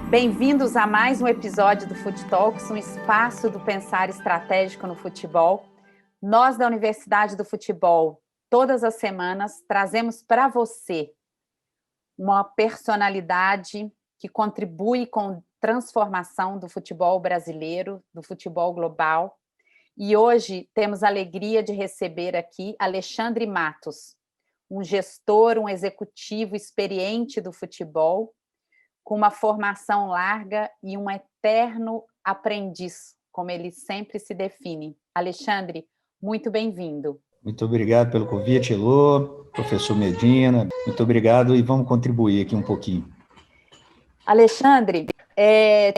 Bem-vindos a mais um episódio do Fut Talks, um espaço do pensar estratégico no futebol. Nós, da Universidade do Futebol, todas as semanas, trazemos para você uma personalidade que contribui com a transformação do futebol brasileiro, do futebol global. E hoje temos a alegria de receber aqui Alexandre Matos, um gestor, um executivo experiente do futebol, com uma formação larga e um eterno aprendiz, como ele sempre se define. Alexandre, muito bem-vindo. Muito obrigado pelo convite, Elô, professor Medina, muito obrigado e vamos contribuir aqui um pouquinho. Alexandre,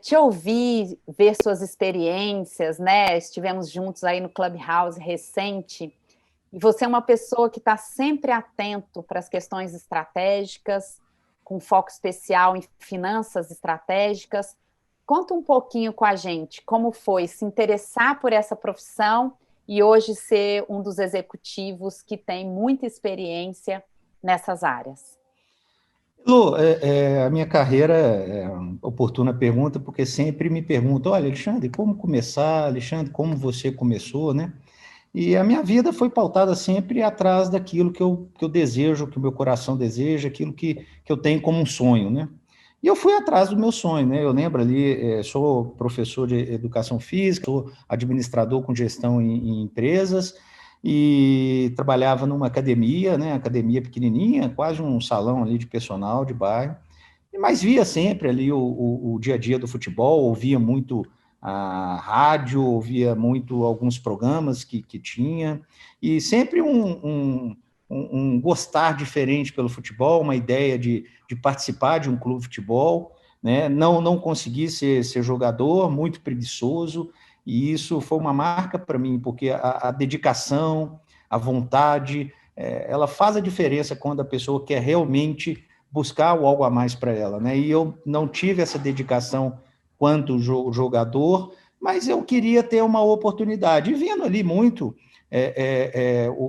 te ouvi, ver suas experiências, né? Estivemos juntos aí no Clubhouse recente, e você é uma pessoa que está sempre atento para as questões estratégicas, com foco especial em finanças estratégicas. Conta um pouquinho com a gente como foi se interessar por essa profissão e hoje ser um dos executivos que tem muita experiência nessas áreas. Lu, a minha carreira é uma oportuna pergunta, porque sempre me perguntam, olha, Alexandre, como começar? Alexandre, como você começou, né? E a minha vida foi pautada sempre atrás daquilo que eu desejo, que o meu coração deseja, aquilo que eu tenho como um sonho, né? E eu fui atrás do meu sonho, né? Eu lembro ali, sou professor de educação física, sou administrador com gestão em empresas e trabalhava numa academia, né? Academia pequenininha, quase um salão ali de personal de bairro. Mas via sempre ali o dia a dia do futebol, ouvia muito a rádio, ouvia muito alguns programas que tinha, e sempre um gostar diferente pelo futebol, uma ideia de participar de um clube de futebol, né? Não consegui ser jogador, muito preguiçoso, e isso foi uma marca para mim, porque a dedicação, a vontade, ela faz a diferença quando a pessoa quer realmente buscar algo a mais para ela, né? E eu não tive essa dedicação quanto jogador, mas eu queria ter uma oportunidade. E vendo ali muito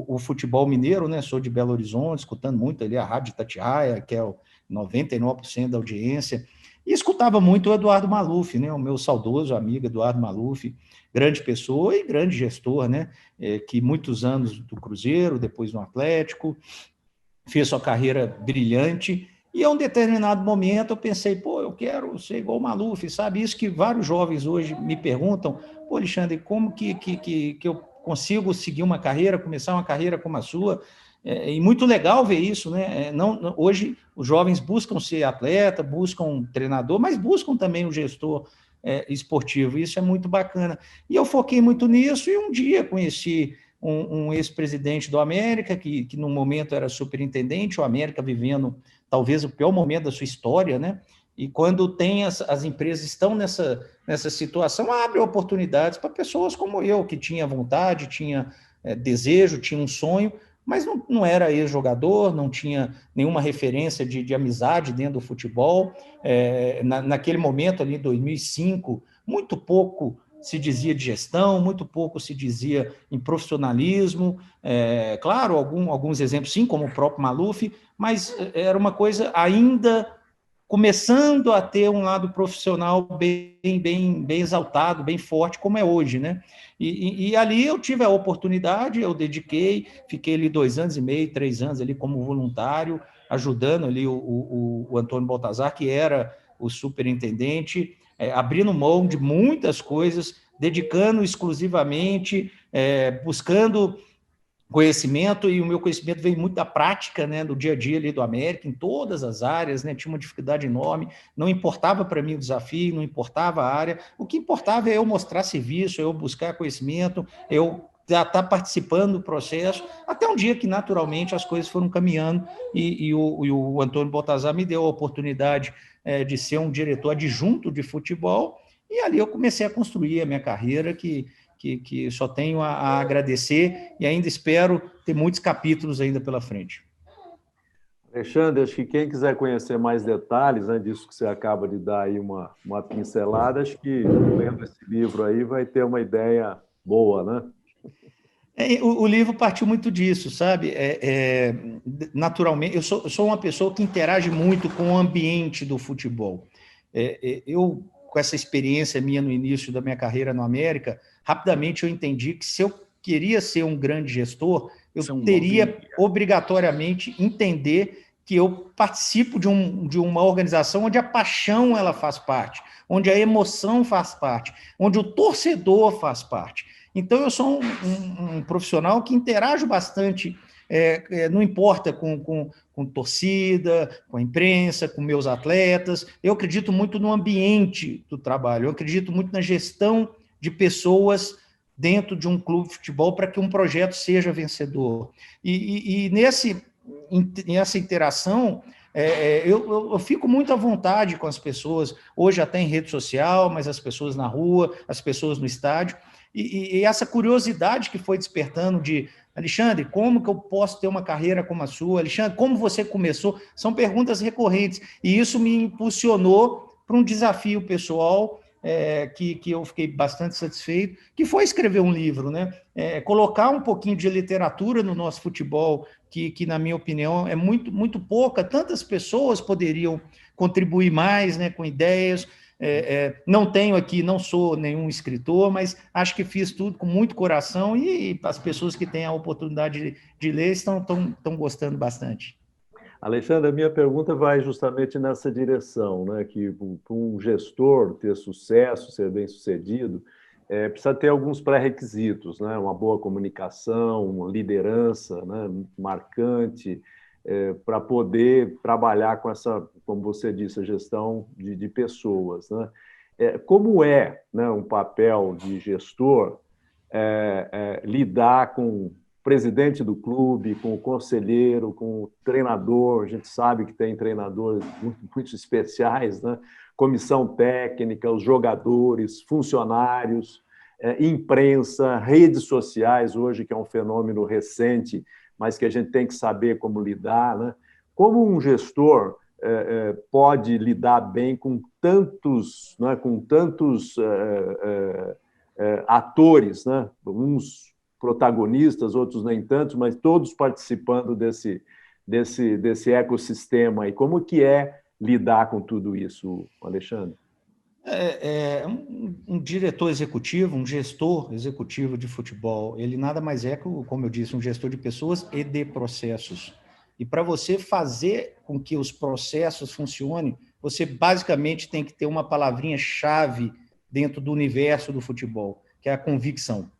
o futebol mineiro, né? Sou de Belo Horizonte, escutando muito ali a Rádio Itatiaia, que é o 99% da audiência, e escutava muito o Eduardo Maluf, né? O meu saudoso amigo Eduardo Maluf, grande pessoa e grande gestor, né? Que muitos anos do Cruzeiro, depois no Atlético, fez sua carreira brilhante, e a um determinado momento eu pensei, pô, eu quero ser igual o Maluf, sabe? Isso que vários jovens hoje me perguntam, pô, Alexandre, como que eu consigo seguir uma carreira, começar uma carreira como a sua? E muito legal ver isso, né? Hoje os jovens buscam ser atleta, buscam um treinador, mas buscam também um gestor esportivo, isso é muito bacana. E eu foquei muito nisso, e um dia conheci um ex-presidente do América, que no momento era superintendente, o América vivendo talvez o pior momento da sua história, né? E quando tem as empresas estão nessa situação, abre oportunidades para pessoas como eu, que tinha vontade, tinha desejo, tinha um sonho, mas não era ex-jogador, não tinha nenhuma referência de amizade dentro do futebol. Naquele momento, ali em 2005, muito pouco se dizia de gestão, muito pouco se dizia em profissionalismo, claro, alguns exemplos sim, como o próprio Maluf, mas era uma coisa ainda começando a ter um lado profissional bem exaltado, bem forte, como é hoje, né? E ali eu tive a oportunidade, eu dediquei, fiquei ali 2 anos e meio, 3 anos ali como voluntário, ajudando ali o Antônio Baltazar, que era o superintendente, abrindo mão de muitas coisas, dedicando exclusivamente, buscando conhecimento, e o meu conhecimento veio muito da prática, né, do dia a dia ali do América, em todas as áreas, né, tinha uma dificuldade enorme, não importava para mim o desafio, não importava a área, o que importava é eu mostrar serviço, eu buscar conhecimento, eu estar participando do processo, até um dia que naturalmente as coisas foram caminhando, e o Antônio Baltazar me deu a oportunidade de ser um diretor adjunto de futebol, e ali eu comecei a construir a minha carreira, que só tenho a agradecer, e ainda espero ter muitos capítulos ainda pela frente. Alexandre, acho que quem quiser conhecer mais detalhes, né, disso que você acaba de dar aí uma pincelada, acho que lendo esse livro aí vai ter uma ideia boa, né? O livro partiu muito disso, sabe? Naturalmente, eu sou uma pessoa que interage muito com o ambiente do futebol. Eu, com essa experiência minha no início da minha carreira no América, rapidamente eu entendi que se eu queria ser um grande gestor, eu teria obrigatoriamente entender que eu participo de uma organização onde a paixão ela faz parte, onde a emoção faz parte, onde o torcedor faz parte. Então, eu sou um profissional que interajo bastante, não importa com torcida, com a imprensa, com meus atletas. Eu acredito muito no ambiente do trabalho, eu acredito muito na gestão de pessoas dentro de um clube de futebol para que um projeto seja vencedor. E nessa interação, eu fico muito à vontade com as pessoas, hoje até em rede social, mas as pessoas na rua, as pessoas no estádio, e essa curiosidade que foi despertando de Alexandre, como que eu posso ter uma carreira como a sua? Alexandre, como você começou? São perguntas recorrentes, e isso me impulsionou para um desafio pessoal que eu fiquei bastante satisfeito, que foi escrever um livro, né? Colocar um pouquinho de literatura no nosso futebol, que na minha opinião, é muito, muito pouca. Tantas pessoas poderiam contribuir mais, né, com ideias. Não tenho aqui, não sou nenhum escritor, mas acho que fiz tudo com muito coração e as pessoas que têm a oportunidade de ler estão gostando bastante. Alexandre, a minha pergunta vai justamente nessa direção, né? Que para um gestor ter sucesso, ser bem-sucedido, precisa ter alguns pré-requisitos, né? Uma boa comunicação, uma liderança, né, marcante, para poder trabalhar com essa, como você disse, a gestão de pessoas, né? Como né, um papel de gestor lidar com presidente do clube, com o conselheiro, com o treinador? A gente sabe que tem treinadores muito especiais, né? Comissão técnica, os jogadores, funcionários, imprensa, redes sociais, hoje, que é um fenômeno recente, mas que a gente tem que saber como lidar, né? Como um gestor pode lidar bem com tantos, né, atores, né? Uns protagonistas, outros nem tantos, mas todos participando desse ecossistema. E como que é lidar com tudo isso, Alexandre? Um diretor executivo, um gestor executivo de futebol, ele nada mais é que, como eu disse, um gestor de pessoas e de processos. E para você fazer com que os processos funcionem, você basicamente tem que ter uma palavrinha-chave dentro do universo do futebol, que é a convicção.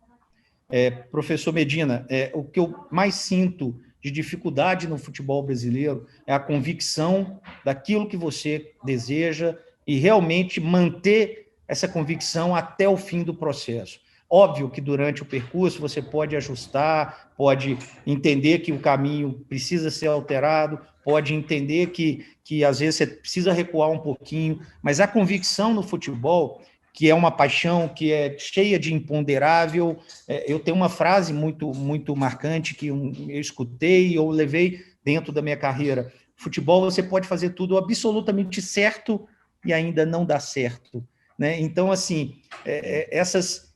Professor Medina, o que eu mais sinto de dificuldade no futebol brasileiro é a convicção daquilo que você deseja e realmente manter essa convicção até o fim do processo. Óbvio que durante o percurso você pode ajustar, pode entender que o caminho precisa ser alterado, pode entender que às vezes você precisa recuar um pouquinho, mas a convicção no futebol, que é uma paixão, que é cheia de imponderável. Eu tenho uma frase muito, muito marcante que eu escutei e eu levei dentro da minha carreira. Futebol, você pode fazer tudo absolutamente certo e ainda não dá certo, né? Então, assim, essas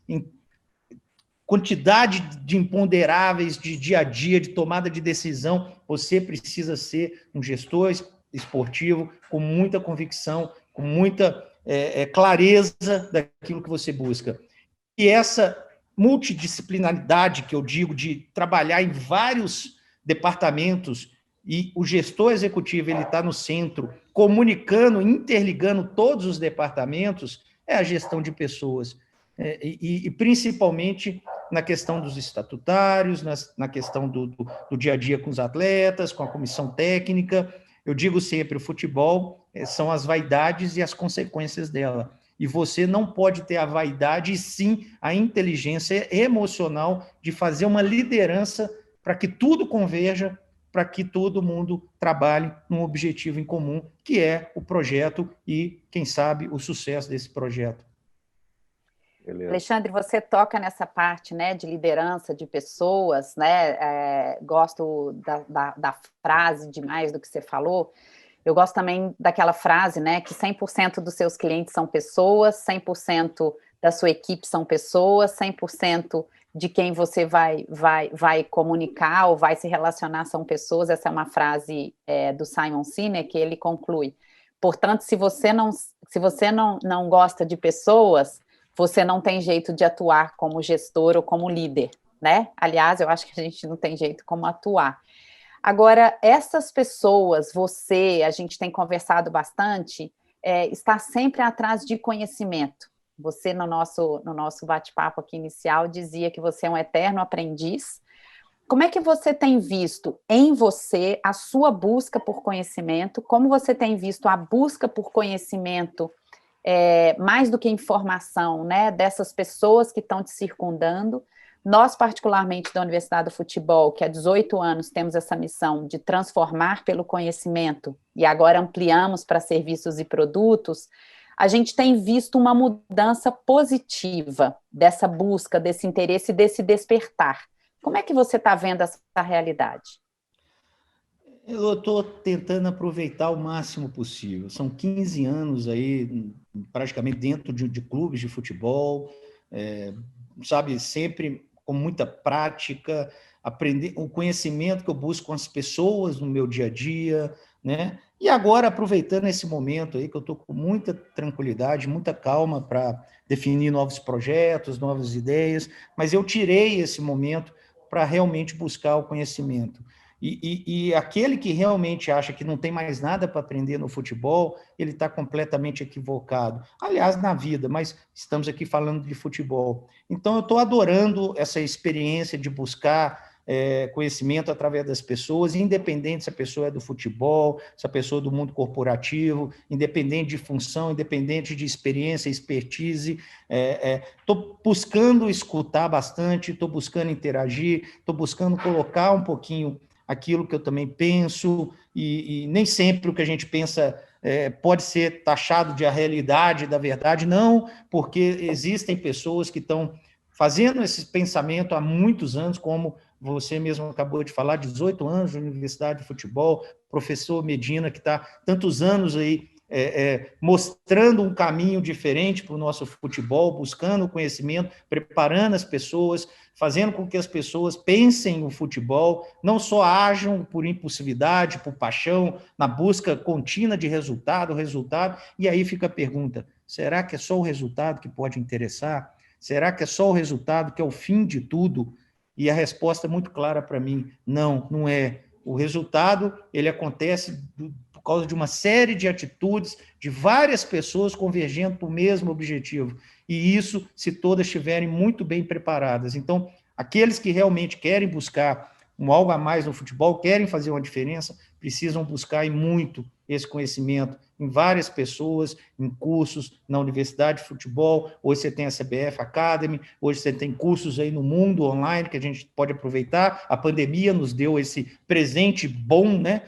quantidade de imponderáveis de dia a dia, de tomada de decisão, você precisa ser um gestor esportivo com muita convicção, com muita clareza daquilo que você busca. E essa multidisciplinaridade que eu digo de trabalhar em vários departamentos e o gestor executivo ele está no centro, comunicando, interligando todos os departamentos, é a gestão de pessoas. E principalmente na questão dos estatutários, na questão do dia a dia com os atletas, com a comissão técnica. Eu digo sempre, o futebol são as vaidades e as consequências dela. E você não pode ter a vaidade, e sim a inteligência emocional de fazer uma liderança para que tudo converja, para que todo mundo trabalhe num objetivo em comum, que é o projeto e, quem sabe, o sucesso desse projeto. Beleza. Alexandre, você toca nessa parte, né, de liderança de pessoas, né? Gosto da frase demais do que você falou. Eu gosto também daquela frase, né, que 100% dos seus clientes são pessoas, 100% da sua equipe são pessoas, 100% de quem você vai comunicar ou vai se relacionar são pessoas. Essa é uma frase do Simon Sinek, que ele conclui: Portanto, se você não gosta de pessoas, você não tem jeito de atuar como gestor ou como líder, né? Aliás, eu acho que a gente não tem jeito como atuar. Agora, essas pessoas, a gente tem conversado bastante, está sempre atrás de conhecimento. Você, no nosso bate-papo aqui inicial, dizia que você é um eterno aprendiz. Como é que você tem visto em você a sua busca por conhecimento? Como você tem visto a busca por conhecimento, mais do que informação, né, dessas pessoas que estão te circundando? Nós, particularmente da Universidade do Futebol, que há 18 anos temos essa missão de transformar pelo conhecimento, e agora ampliamos para serviços e produtos, a gente tem visto uma mudança positiva dessa busca, desse interesse, desse despertar. Como é que você está vendo essa realidade? Eu estou tentando aproveitar o máximo possível. São 15 anos aí, praticamente dentro de clubes de futebol, sabe, sempre com muita prática, aprender o conhecimento que eu busco com as pessoas no meu dia a dia, né? E agora, aproveitando esse momento aí, que eu estou com muita tranquilidade, muita calma para definir novos projetos, novas ideias, mas eu tirei esse momento para realmente buscar o conhecimento. E aquele que realmente acha que não tem mais nada para aprender no futebol, ele está completamente equivocado. Aliás, na vida, mas estamos aqui falando de futebol. Então, eu estou adorando essa experiência de buscar conhecimento através das pessoas, independente se a pessoa é do futebol, se a pessoa é do mundo corporativo, independente de função, independente de experiência, expertise. Estou buscando escutar bastante, estou buscando interagir, estou buscando colocar um pouquinho aquilo que eu também penso, e nem sempre o que a gente pensa pode ser taxado de a realidade, da verdade, não, porque existem pessoas que estão fazendo esse pensamento há muitos anos, como você mesmo acabou de falar, 18 anos de Universidade de Futebol, professor Medina, que está tantos anos aí mostrando um caminho diferente para o nosso futebol, buscando conhecimento, preparando as pessoas, fazendo com que as pessoas pensem o futebol, não só ajam por impulsividade, por paixão, na busca contínua de resultado, e aí fica a pergunta, será que é só o resultado que pode interessar? Será que é só o resultado que é o fim de tudo? E a resposta é muito clara para mim, não, não é. O resultado, ele acontece por causa de uma série de atitudes de várias pessoas convergendo para o mesmo objetivo. E isso se todas estiverem muito bem preparadas. Então, aqueles que realmente querem buscar algo a mais no futebol, querem fazer uma diferença, precisam buscar muito esse conhecimento em várias pessoas, em cursos na Universidade de Futebol. Hoje você tem a CBF Academy, hoje você tem cursos aí no mundo online que a gente pode aproveitar. A pandemia nos deu esse presente bom, né?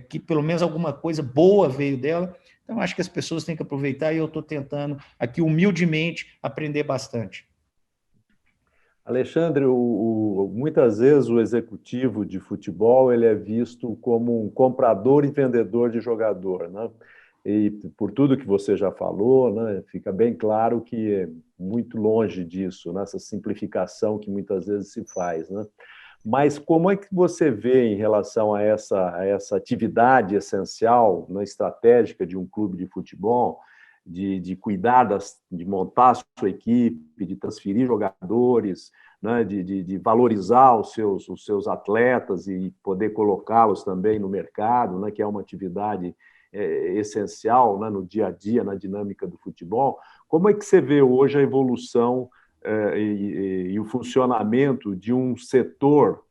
Que pelo menos alguma coisa boa veio dela. Então, acho que as pessoas têm que aproveitar e eu estou tentando aqui humildemente aprender bastante. Alexandre, muitas vezes o executivo de futebol ele é visto como um comprador e vendedor de jogador, né? E por tudo que você já falou, né, fica bem claro que é muito longe disso, nessa simplificação que muitas vezes se faz, né? Mas como é que você vê em relação a essa atividade essencial, né, estratégica de um clube de futebol, de cuidar, de montar a sua equipe, de transferir jogadores, né, de valorizar os seus atletas e poder colocá-los também no mercado, né, que é uma atividade essencial, né, no dia a dia, na dinâmica do futebol. Como é que você vê hoje a evolução e o funcionamento de um setor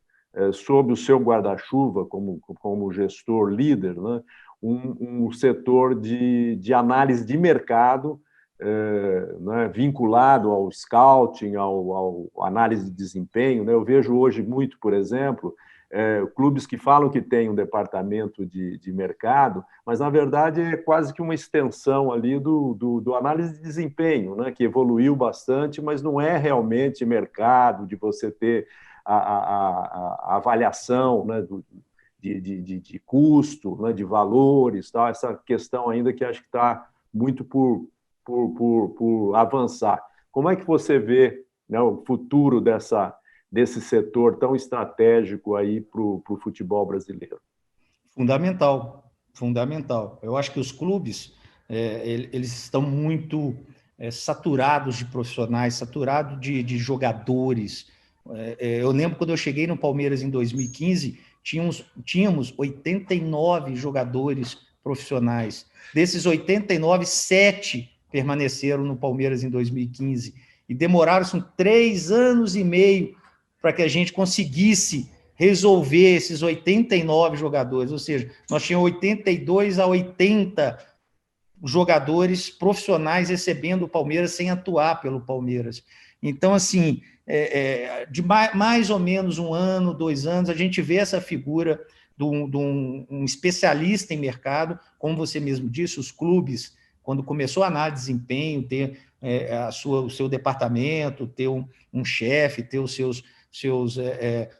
sob o seu guarda-chuva como gestor líder, né? Um setor de análise de mercado, né, vinculado ao scouting, ao análise de desempenho, né? Eu vejo hoje muito, por exemplo, clubes que falam que tem um departamento de mercado, mas, na verdade, é quase que uma extensão ali do análise de desempenho, né, que evoluiu bastante, mas não é realmente mercado, de você ter a avaliação, né, de custo, né, de valores, tal, essa questão ainda que acho que está muito por avançar. Como é que você vê, né, o futuro desse setor tão estratégico aí para o futebol brasileiro? Fundamental. Fundamental. Eu acho que os clubes, eles estão muito saturados de profissionais, saturados de jogadores. Eu lembro quando eu cheguei no Palmeiras em 2015, tínhamos 89 jogadores profissionais. Desses 89, 7 permaneceram no Palmeiras em 2015. E demoraram 3 anos e meio para que a gente conseguisse resolver esses 89 jogadores, ou seja, nós tínhamos 82 a 80 jogadores profissionais recebendo o Palmeiras sem atuar pelo Palmeiras. Então, assim, de mais ou menos 1 ano, 2 anos, a gente vê essa figura de um especialista em mercado, como você mesmo disse, os clubes, quando começou a análise de desempenho, ter o seu departamento, ter um chefe, ter os seus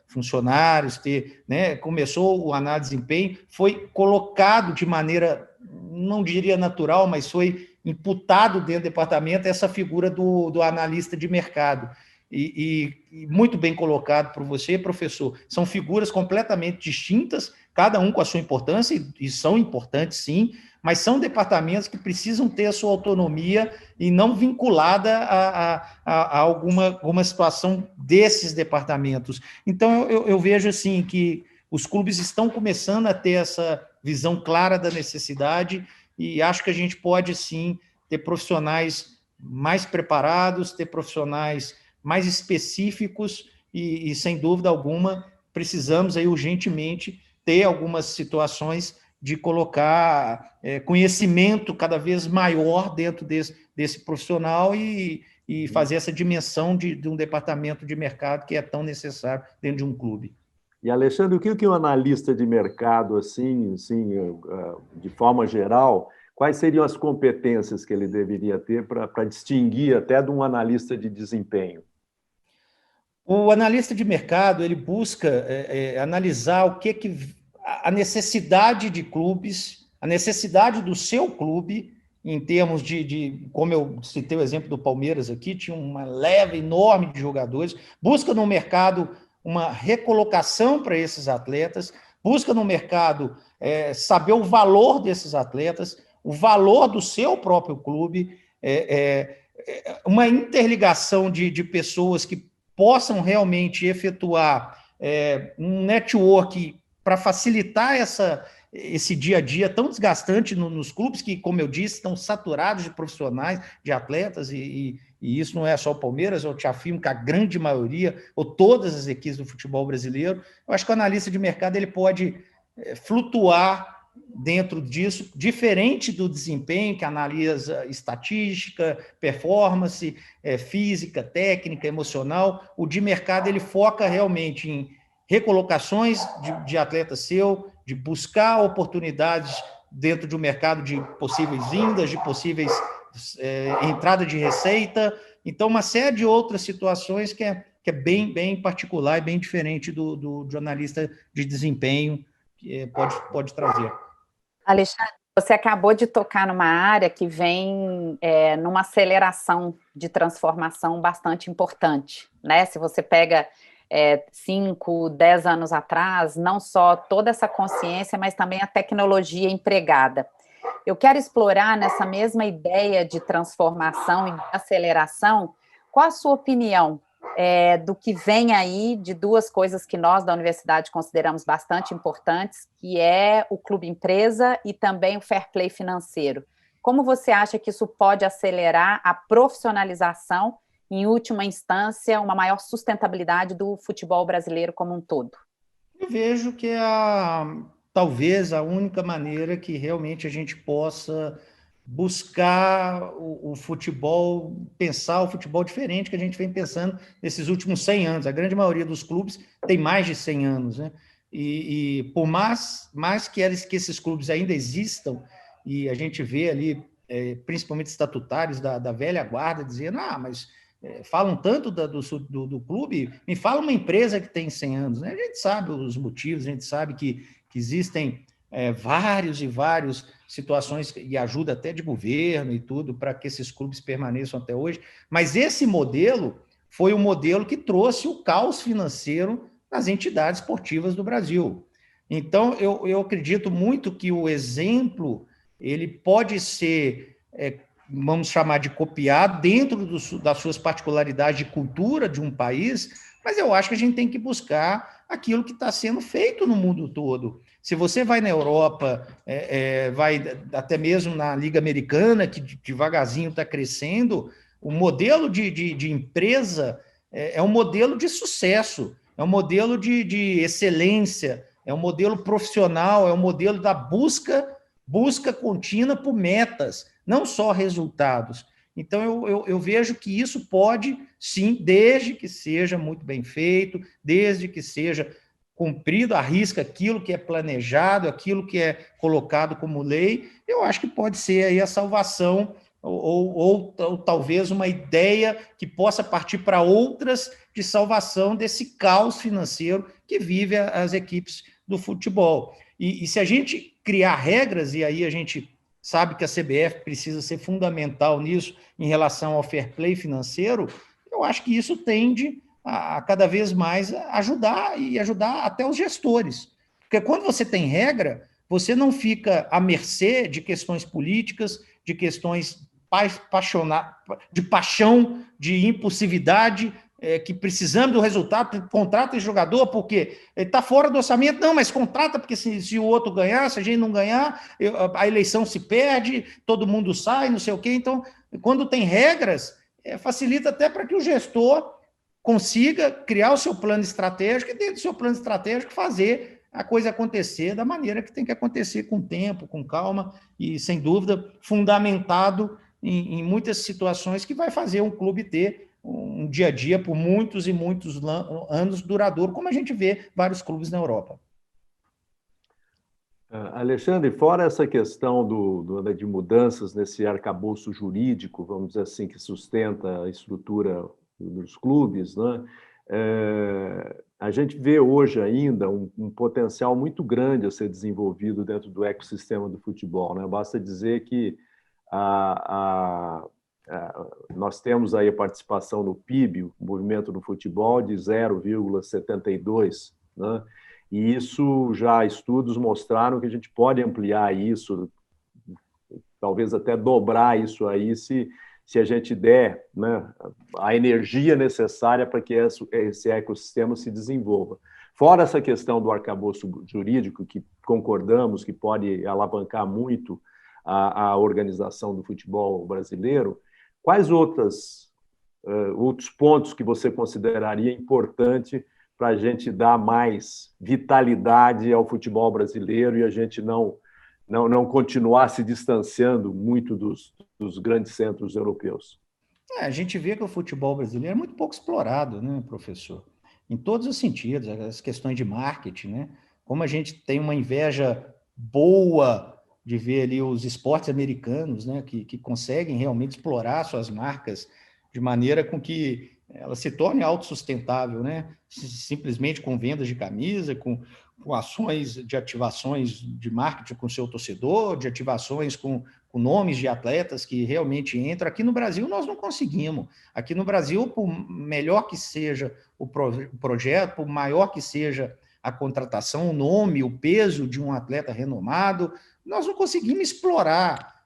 funcionários, né, começou o análise de desempenho, foi colocado de maneira, não diria natural, mas foi imputado dentro do departamento essa figura do analista de mercado. E muito bem colocado por você, professor. São figuras completamente distintas, cada um com a sua importância, e são importantes, sim, mas são departamentos que precisam ter a sua autonomia e não vinculada a alguma situação desses departamentos. Então, eu vejo assim que os clubes estão começando a ter essa visão clara da necessidade e acho que a gente pode, sim, ter profissionais mais preparados, ter profissionais mais específicos e sem dúvida alguma, precisamos aí urgentemente ter algumas situações de colocar conhecimento cada vez maior dentro desse profissional e fazer essa dimensão de um departamento de mercado que é tão necessário dentro de um clube. E, Alexandre, o que um analista de mercado, assim, de forma geral, quais seriam as competências que ele deveria ter para distinguir até de um analista de desempenho? O analista de mercado, ele busca analisar a necessidade de clubes, a necessidade do seu clube, em termos como eu citei o exemplo do Palmeiras aqui, tinha uma leva enorme de jogadores, busca no mercado uma recolocação para esses atletas, busca no mercado saber o valor desses atletas, o valor do seu próprio clube, uma interligação de pessoas que possam realmente efetuar um network para facilitar esse dia a dia tão desgastante nos clubes que, como eu disse, estão saturados de profissionais, de atletas, e isso não é só o Palmeiras, eu te afirmo que a grande maioria, ou todas as equipes do futebol brasileiro. Eu acho que o analista de mercado ele pode flutuar dentro disso, diferente do desempenho, que analisa estatística, performance, física, técnica, emocional. O de mercado ele foca realmente em recolocações de atleta seu, de buscar oportunidades dentro de um mercado de possíveis vindas, de possíveis entrada de receita. Então, uma série de outras situações que é bem particular e bem diferente do jornalista de desempenho que pode trazer. Alexandre, você acabou de tocar numa área que vem numa aceleração de transformação bastante importante, né? Se você pega 5, 10 anos atrás, não só toda essa consciência, mas também a tecnologia empregada. Eu quero explorar nessa mesma ideia de transformação e de aceleração, qual a sua opinião do que vem aí de duas coisas que nós da universidade consideramos bastante importantes, que é o clube empresa e também o fair play financeiro. Como você acha que isso pode acelerar a profissionalização, em última instância, uma maior sustentabilidade do futebol brasileiro como um todo? Eu vejo que talvez a única maneira que realmente a gente possa buscar o futebol, pensar o futebol diferente que a gente vem pensando nesses últimos 100 anos. A grande maioria dos clubes tem mais de 100 anos, né? E por mais que esses clubes ainda existam, e a gente vê ali, principalmente estatutários da velha guarda, dizendo, mas falam tanto do clube, me fala uma empresa que tem 100 anos, né? A gente sabe os motivos, a gente sabe que existem vários situações e ajuda até de governo e tudo para que esses clubes permaneçam até hoje, mas esse modelo foi o modelo que trouxe o caos financeiro nas entidades esportivas do Brasil. Então, eu acredito muito que o exemplo ele pode ser, vamos chamar de copiado, dentro das suas particularidades de cultura de um país, mas eu acho que a gente tem que buscar aquilo que está sendo feito no mundo todo. Se você vai na Europa, vai até mesmo na Liga Americana, que devagarzinho está crescendo, o modelo de empresa é um modelo de sucesso, é um modelo de excelência, é um modelo profissional, é um modelo da busca contínua por metas, não só resultados. Então, eu vejo que isso pode, sim, desde que seja muito bem feito, desde que seja cumprido à risca aquilo que é planejado, aquilo que é colocado como lei, eu acho que pode ser aí a salvação ou talvez uma ideia que possa partir para outras de salvação desse caos financeiro que vive as equipes do futebol. E se a gente criar regras, e aí a gente sabe que a CBF precisa ser fundamental nisso em relação ao fair play financeiro, eu acho que isso tende a cada vez mais ajudar até os gestores. Porque quando você tem regra, você não fica à mercê de questões políticas, de questões de paixão, de impulsividade, que precisamos do resultado, contrata esse jogador porque ele está fora do orçamento, não, mas contrata porque se o outro ganhar, se a gente não ganhar, a eleição se perde, todo mundo sai, não sei o quê. Então, quando tem regras, facilita até para que o gestor consiga criar o seu plano estratégico e dentro do seu plano estratégico fazer a coisa acontecer da maneira que tem que acontecer, com tempo, com calma e, sem dúvida, fundamentado em muitas situações que vai fazer um clube ter um dia a dia por muitos e muitos anos duradouro, como a gente vê vários clubes na Europa. Alexandre, fora essa questão de mudanças nesse arcabouço jurídico, vamos dizer assim, que sustenta a estrutura dos clubes, né? A gente vê hoje ainda um potencial muito grande a ser desenvolvido dentro do ecossistema do futebol, né? Basta dizer que nós temos aí a participação no PIB, o movimento do futebol, de 0,72, né? E isso já estudos mostraram que a gente pode ampliar isso, talvez até dobrar isso aí, se a gente der, né, a energia necessária para que esse ecossistema se desenvolva. Fora essa questão do arcabouço jurídico, que concordamos que pode alavancar muito a organização do futebol brasileiro, quais outros pontos que você consideraria importante para a gente dar mais vitalidade ao futebol brasileiro e a gente não continuar se distanciando muito dos grandes centros europeus? A gente vê que o futebol brasileiro é muito pouco explorado, né, professor? Em todos os sentidos, as questões de marketing, né? Como a gente tem uma inveja boa de ver ali os esportes americanos, né, que conseguem realmente explorar suas marcas de maneira com que ela se torne autossustentável, né? Simplesmente com vendas de camisa, com ações de ativações de marketing com seu torcedor, de ativações com nomes de atletas que realmente entram. Aqui no Brasil nós não conseguimos. Aqui no Brasil, por melhor que seja o projeto, por maior que seja a contratação, o nome, o peso de um atleta renomado, nós não conseguimos explorar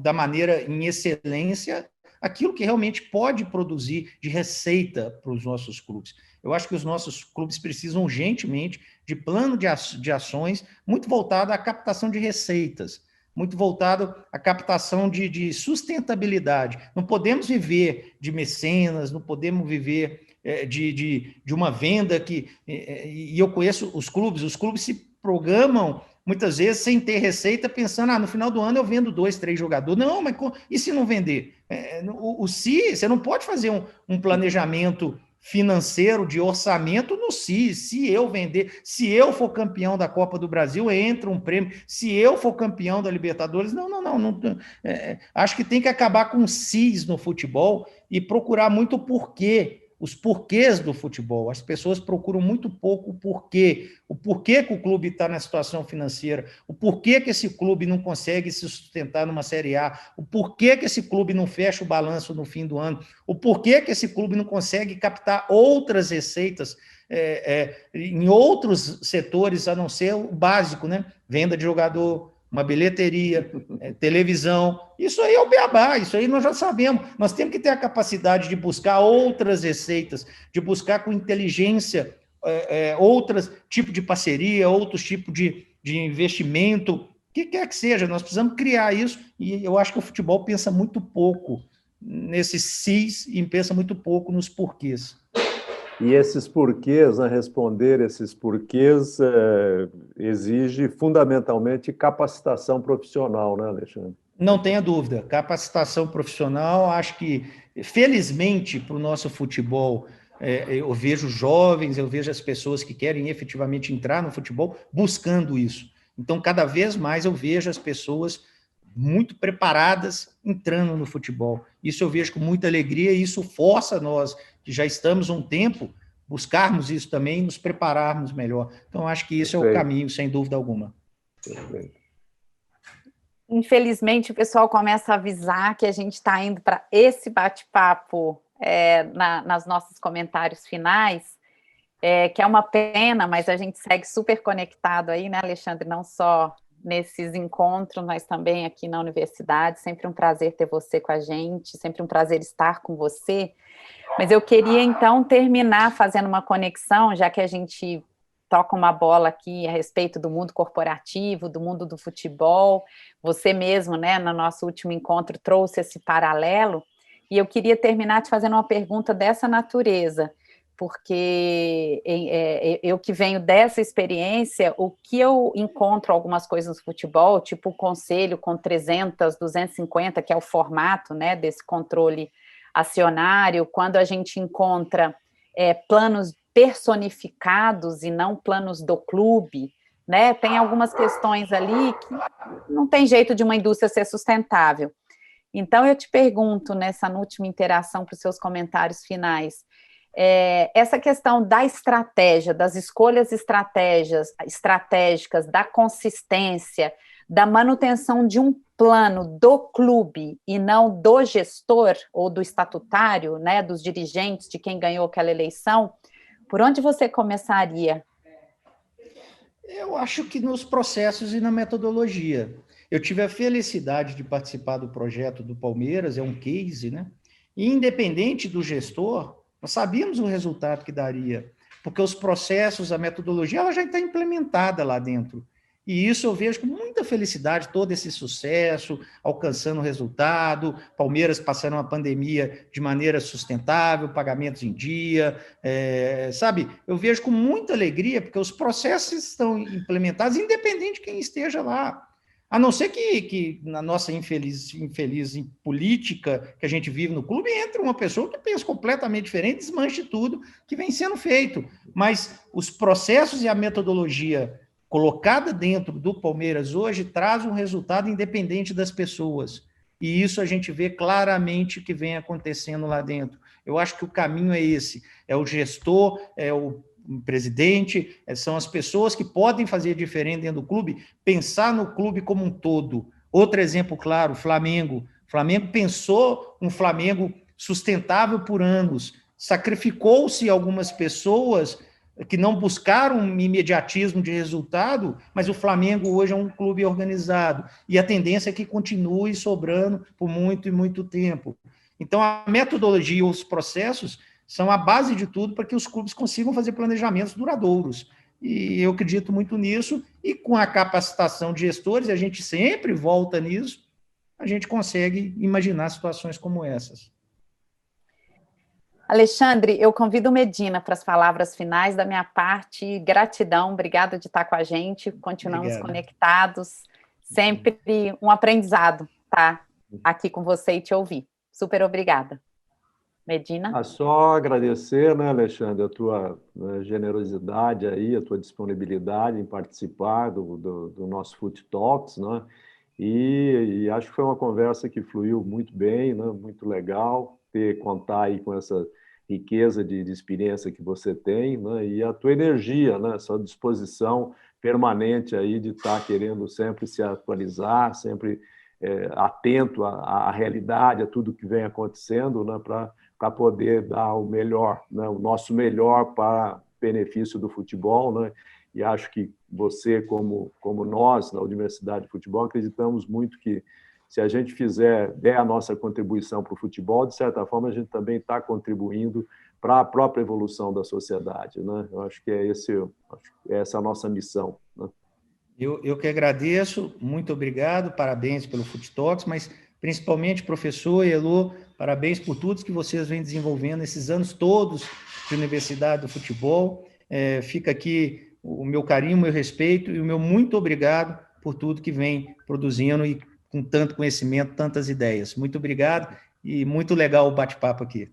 da maneira em excelência aquilo que realmente pode produzir de receita para os nossos clubes. Eu acho que os nossos clubes precisam urgentemente de plano de ações muito voltado à captação de receitas, muito voltado à captação de sustentabilidade. Não podemos viver de mecenas, não podemos viver de uma venda que... E eu conheço os clubes se programam muitas vezes sem ter receita, pensando, no final do ano eu vendo 2, 3 jogadores. Não, mas e se não vender? Você não pode fazer um planejamento financeiro de orçamento no se eu vender, se eu for campeão da Copa do Brasil, entra um prêmio, se eu for campeão da Libertadores, não, acho que tem que acabar com sis no futebol e procurar muito o porquê, os porquês do futebol. As pessoas procuram muito pouco o porquê que o clube está na situação financeira, o porquê que esse clube não consegue se sustentar numa Série A, o porquê que esse clube não fecha o balanço no fim do ano, o porquê que esse clube não consegue captar outras receitas em outros setores, a não ser o básico, né? Venda de jogador, uma bilheteria, televisão. Isso aí é o beabá, isso aí nós já sabemos. Nós temos que ter a capacidade de buscar outras receitas, de buscar com inteligência outros tipos de parceria, outros tipos de investimento, o que quer que seja. Nós precisamos criar isso, e eu acho que o futebol pensa muito pouco nesses sis e pensa muito pouco nos porquês. E esses porquês, né, responder esses porquês, exige fundamentalmente capacitação profissional, né, Alexandre? Não tenha dúvida, capacitação profissional. Acho que, felizmente, para o nosso futebol, eu vejo jovens, eu vejo as pessoas que querem efetivamente entrar no futebol buscando isso. Então, cada vez mais eu vejo as pessoas muito preparadas entrando no futebol. Isso eu vejo com muita alegria, e isso força nós, que já estamos há um tempo, buscarmos isso também, nos prepararmos melhor. Então, acho que isso é o caminho, sem dúvida alguma. Perfeito. Infelizmente, o pessoal começa a avisar que a gente está indo para esse bate-papo nas nossos comentários finais, que é uma pena, mas a gente segue super conectado aí, né, Alexandre? Não só nesses encontros, mas também aqui na universidade. Sempre um prazer ter você com a gente, sempre um prazer estar com você. Mas eu queria, então, terminar fazendo uma conexão, já que a gente toca uma bola aqui a respeito do mundo corporativo, do mundo do futebol. Você mesmo, né, no nosso último encontro, trouxe esse paralelo, e eu queria terminar te fazendo uma pergunta dessa natureza, porque eu que venho dessa experiência, o que eu encontro algumas coisas no futebol, tipo o conselho com 300, 250, que é o formato, né, desse controle acionário, quando a gente encontra planos personificados e não planos do clube, né? Tem algumas questões ali que não tem jeito de uma indústria ser sustentável. Então, eu te pergunto, nessa última interação, para os seus comentários finais, essa questão da estratégia, das escolhas estratégicas, da consistência, da manutenção de um plano do clube e não do gestor ou do estatutário, né, dos dirigentes, de quem ganhou aquela eleição, por onde você começaria? Eu acho que nos processos e na metodologia. Eu tive a felicidade de participar do projeto do Palmeiras, é um case, né? E independente do gestor, nós sabíamos o resultado que daria, porque os processos, a metodologia, ela já está implementada lá dentro. E isso eu vejo com muita felicidade, todo esse sucesso, alcançando resultado, Palmeiras passando uma pandemia de maneira sustentável, pagamentos em dia, sabe? Eu vejo com muita alegria, porque os processos estão implementados, independente de quem esteja lá. A não ser que na nossa infeliz política que a gente vive no clube, entre uma pessoa que pensa completamente diferente, desmanche tudo que vem sendo feito. Mas os processos e a metodologia colocada dentro do Palmeiras hoje traz um resultado independente das pessoas. E isso a gente vê claramente que vem acontecendo lá dentro. Eu acho que o caminho é esse, é o gestor, é o presidente, são as pessoas que podem fazer diferente dentro do clube, pensar no clube como um todo. Outro exemplo claro, Flamengo. Flamengo pensou um Flamengo sustentável por anos, sacrificou-se algumas pessoas que não buscaram um imediatismo de resultado, mas o Flamengo hoje é um clube organizado, e a tendência é que continue sobrando por muito e muito tempo. Então, a metodologia e os processos são a base de tudo para que os clubes consigam fazer planejamentos duradouros. E eu acredito muito nisso, e com a capacitação de gestores, a gente sempre volta nisso, a gente consegue imaginar situações como essas. Alexandre, eu convido Medina para as palavras finais da minha parte. Gratidão, obrigada de estar com a gente. Continuamos conectados. Sempre um aprendizado estar aqui com você e te ouvir. Super obrigada. Medina? Só agradecer, né, Alexandre, a tua generosidade aí, a tua disponibilidade em participar do nosso Foot Talks, né? E acho que foi uma conversa que fluiu muito bem, né? Muito legal contar aí com essa riqueza de experiência que você tem, né? E a tua energia, né? Essa disposição permanente aí de estar querendo sempre se atualizar, sempre atento à realidade, a tudo que vem acontecendo, né? Para poder dar o melhor, né? O nosso melhor para benefício do futebol, né? E acho que você, como nós, da Universidade de Futebol, acreditamos muito que se a gente der a nossa contribuição para o futebol, de certa forma, a gente também está contribuindo para a própria evolução da sociedade, né? Eu acho que essa é a nossa missão, né? Eu que agradeço, muito obrigado, parabéns pelo Fut Talks, mas principalmente, professor e Elô, parabéns por tudo que vocês vêm desenvolvendo esses anos todos de Universidade do Futebol. Fica aqui o meu carinho, o meu respeito e o meu muito obrigado por tudo que vem produzindo e com tanto conhecimento, tantas ideias. Muito obrigado e muito legal o bate-papo aqui.